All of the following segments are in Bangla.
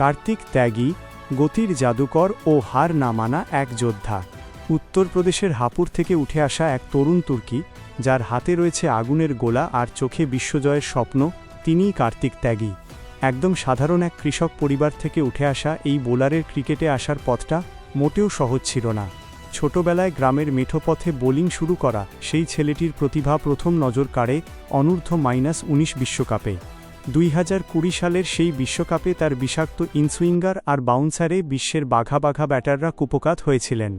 কার্তিক ত্যাগী, গতির জাদুকর ও হার না মানা এক যোদ্ধা। উত্তরপ্রদেশের হাপুর থেকে উঠে আসা এক তরুণ তুর্কি, যার হাতে রয়েছে আগুনের গোলা আর চোখে বিশ্বজয়ের স্বপ্ন, তিনিই কার্তিক ত্যাগী। একদম সাধারণ এক কৃষক পরিবার থেকে উঠে আসা এই বোলারের ক্রিকেটে আসার পথটা মোটেও সহজ ছিল না। ছোটবেলায় গ্রামের মেঠো পথে বোলিং শুরু করা সেই ছেলেটির প্রতিভা প্রথম নজর কাড়ে অনূর্ধ্ব-19 বিশ্বকাপে। 2020 সালের সেই বিশ্বকাপে তার বিষাক্ত ইনসুইঙ্গার আর বাউন্সারে বিশ্বের বাঘা বাঘা ব্যাটাররা কুপোকাত হয়েছিলেন।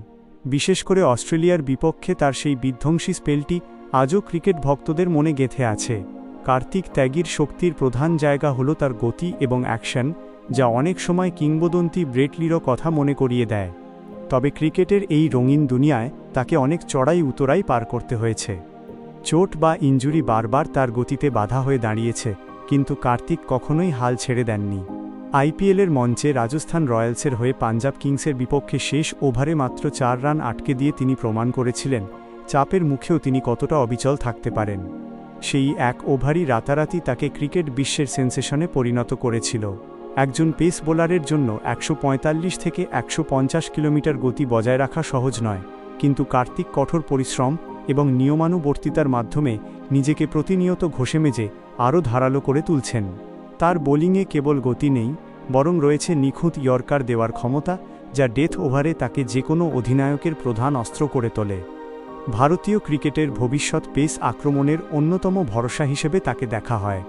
বিশেষ করে অস্ট্রেলিয়ার বিপক্ষে তার সেই বিধ্বংসী স্পেলটি আজও ক্রিকেট ভক্তদের মনে গেঁথে আছে। কার্তিক ত্যাগীর শক্তির প্রধান জায়গা হল তার গতি এবং অ্যাকশন, যা অনেক সময় কিংবদন্তি ব্রেট লিরও কথা মনে করিয়ে দেয়। তবে ক্রিকেটের এই রঙিন দুনিয়ায় তাকে অনেক চড়াই উতরাই পার করতে হয়েছে। চোট বা ইনজুরি বারবার তার গতিতে বাধা হয়ে দাঁড়িয়েছে, কিন্তু কার্তিক কখনোই হাল ছেড়ে দেননি। আইপিএলের মঞ্চে রাজস্থান রয়্যালসের হয়ে পাঞ্জাব কিংসের বিপক্ষে শেষ ওভারে মাত্র 4 রান আটকে দিয়ে তিনি প্রমাণ করেছিলেন চাপের মুখেও তিনি কতটা অবিচল থাকতে পারেন। সেই এক ওভারই রাতারাতি তাকে ক্রিকেট বিশ্বের সেন্সেশনে পরিণত করেছিল। একজন পেস বোলারের জন্য 145 থেকে 150 কিলোমিটার গতি বজায় রাখা সহজ নয়, কিন্তু কার্তিক কঠোর পরিশ্রম এবং নিয়মানুবর্তিতার মাধ্যমে নিজেকে প্রতিনিয়ত ঘষে মেজে আরও ধারালো করে তুলছেন। তার বোলিংয়ে কেবল গতি নেই, বরং রয়েছে নিখুঁত ইয়র্কার দেওয়ার ক্ষমতা, যা ডেথ ওভারে তাকে যে কোনো অধিনায়কের প্রধান অস্ত্র করে তোলে। ভারতীয় ক্রিকেটের ভবিষ্যৎ পেস আক্রমণের অন্যতম ভরসা হিসেবে তাকে দেখা হয়।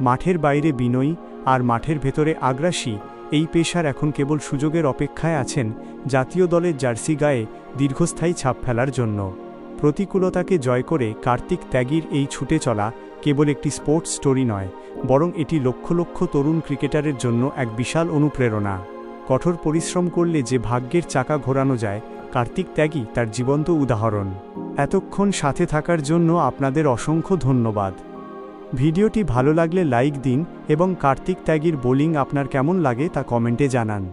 মাঠের বাইরে বিনয়ী আর মাঠের ভেতরে আগ্রাসী এই পেসার এখন কেবল সুযোগের অপেক্ষায় আছেন জাতীয় দলের জার্সি গায়ে দীর্ঘস্থায়ী ছাপ ফেলার জন্য। প্রতিকূলতাকে জয় করে কার্তিক ত্যাগীর এই ছুটে চলা কেবল একটি স্পোর্টস স্টোরি নয়, বরং এটি লক্ষ লক্ষ তরুণ ক্রিকেটারের জন্য এক বিশাল অনুপ্রেরণা। কঠোর পরিশ্রম করলে যে ভাগ্যের চাকা ঘোরানো যায়, কার্তিক ত্যাগী তার জীবন্ত উদাহরণ। এতক্ষণ সাথে থাকার জন্য আপনাদের অসংখ্য ধন্যবাদ। ভিডিওটি ভালো লাগলে লাইক দিন এবং কার্তিক ত্যাগীর বোলিং আপনার কেমন লাগে তা কমেন্টে জানান।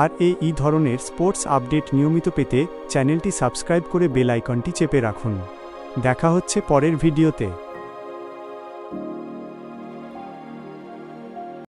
আর এই ধরনের স্পোর্টস আপডেট নিয়মিত পেতে চ্যানেলটি সাবস্ক্রাইব করে বেল আইকনটি চেপে রাখুন। দেখা হচ্ছে পরের ভিডিওতে।